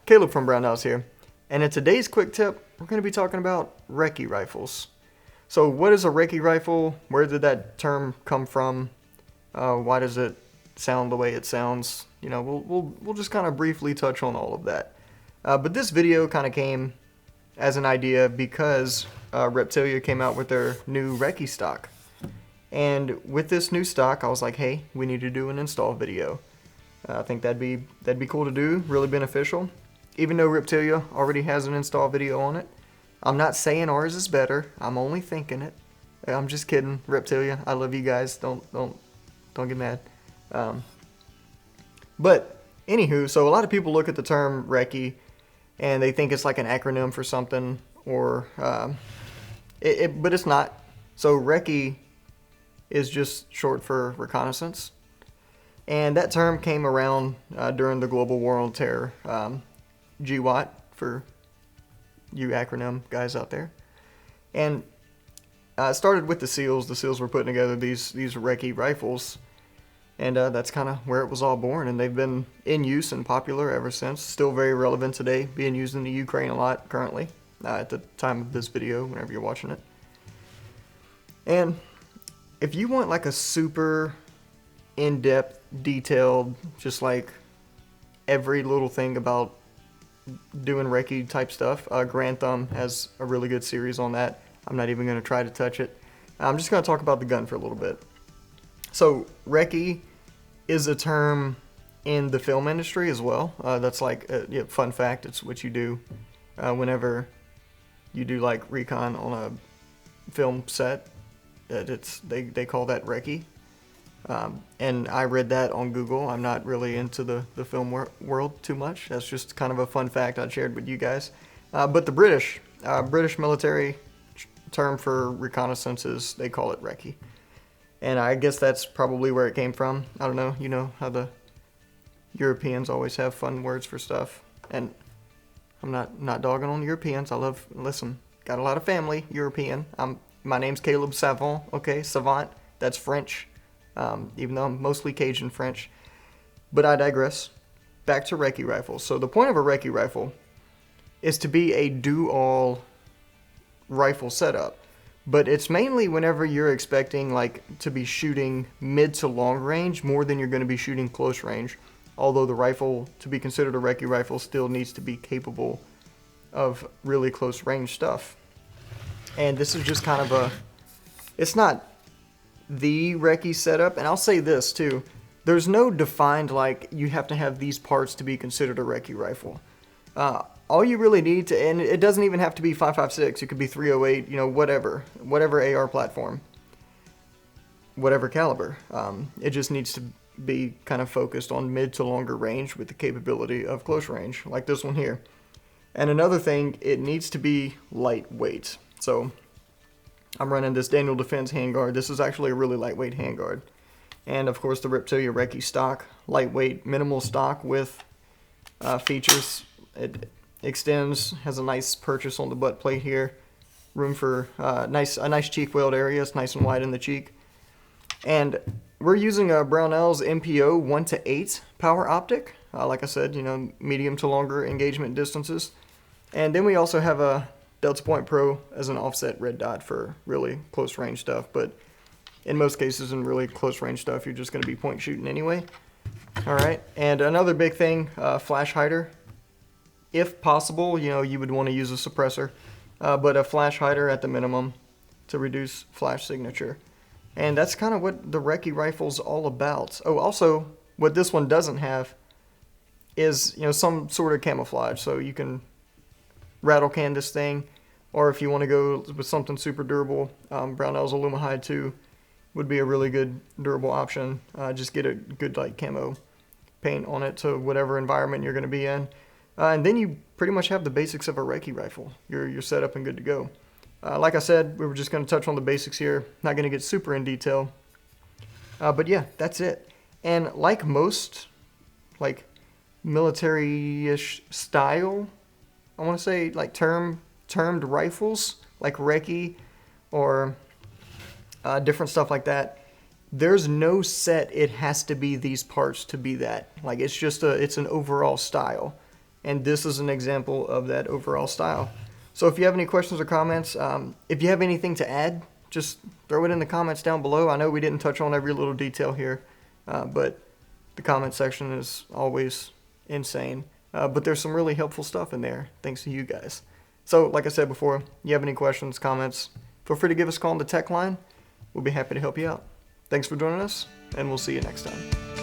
Caleb from Brownells here, and in today's quick tip, we're going to be talking about Recce rifles. So what is a Recce rifle? Where did that term come from? Why does it sound the way it sounds? You know, we'll just kind of briefly touch on all of that. But this video kind of came as an idea because Reptilia came out with their new Recce stock. And with this new stock, I was like, hey, we need to do an install video. I think that'd be cool to do, really beneficial. Even though Reptilia already has an install video on it, I'm not saying ours is better. I'm only thinking it. I'm just kidding, Reptilia. I love you guys. Don't get mad. But anywho, so a lot of people look at the term Recce and they think it's like an acronym for something, or but it's not. So Recce is just short for reconnaissance, and that term came around during the global war on terror. GWAT for you acronym guys out there. And it started with the SEALs. The SEALs were putting together these Recce rifles, and that's kind of where it was all born, and they've been in use and popular ever since. Still very relevant today, being used in the Ukraine a lot currently, at the time of this video, whenever you're watching it. And if you want like a super in-depth, detailed, just like every little thing about doing Recce type stuff, Grand Thumb has a really good series on that. I'm not even going to try to touch it. I'm just going to talk about the gun for a little bit. So Recce is a term in the film industry as well. That's like a fun fact. It's what you do whenever you do like recon on a film set. They call that Recce. And I read that on Google. I'm not really into the film world too much. That's just kind of a fun fact I shared with you guys. But the British military term for reconnaissance is, they call it Recce. And I guess that's probably where it came from. I don't know. You know how the Europeans always have fun words for stuff. And I'm not dogging on Europeans. Listen, got a lot of family European. My name's Caleb Savant. Okay, Savant. That's French. Even though I'm mostly Cajun French. But I digress. Back to Recce rifles. So the point of a Recce rifle is to be a do-all rifle setup. But it's mainly whenever you're expecting like to be shooting mid to long range more than you're going to be shooting close range. Although the rifle, to be considered a Recce rifle, still needs to be capable of really close range stuff. And this is just kind of it's not the Recce setup, and I'll say this too, there's no defined like you have to have these parts to be considered a Recce rifle. All you really need to, and it doesn't even have to be 5.56, it could be 308, you know, whatever AR platform, whatever caliber. It just needs to be kind of focused on mid to longer range with the capability of close range, like this one here. And another thing, it needs to be lightweight. So I'm running this Daniel Defense handguard. This is actually a really lightweight handguard. And of course the Reptilia Recce stock, lightweight, minimal stock with features. It extends, has a nice purchase on the butt plate here. Room for a nice cheek weld area. It's nice and wide in the cheek. And we're using a Brownells MPO 1:8 power optic. Like I said, you know, medium to longer engagement distances. And then we also have a DeltaPoint Pro as an offset red dot for really close range stuff, but in most cases in really close range stuff you're just going to be point shooting anyway. Alright, and another big thing, flash hider. If possible, you know, you would want to use a suppressor, but a flash hider at the minimum to reduce flash signature. And that's kind of what the Recce rifle's all about. Oh, also, what this one doesn't have is, you know, some sort of camouflage, so you can rattle can this thing, or if you want to go with something super durable, Brownells Aluma-Hyde II would be a really good durable option. Just get a good like camo paint on it to whatever environment you're going to be in, and then you pretty much have the basics of a Recce rifle. You're set up and good to go. Like I said, we were just going to touch on the basics here, not going to get super in detail, but yeah, that's it. And like most like military-ish style, I want to say like termed rifles like Recce or different stuff like that, there's no set it has to be these parts to be that. Like it's just it's an overall style. and this is an example of that overall style. So if you have any questions or comments, if you have anything to add, just throw it in the comments down below. I know we didn't touch on every little detail here, but the comment section is always insane. But there's some really helpful stuff in there, thanks to you guys. So like I said before, you have any questions, comments, feel free to give us a call on the tech line. We'll be happy to help you out. Thanks for joining us, and we'll see you next time.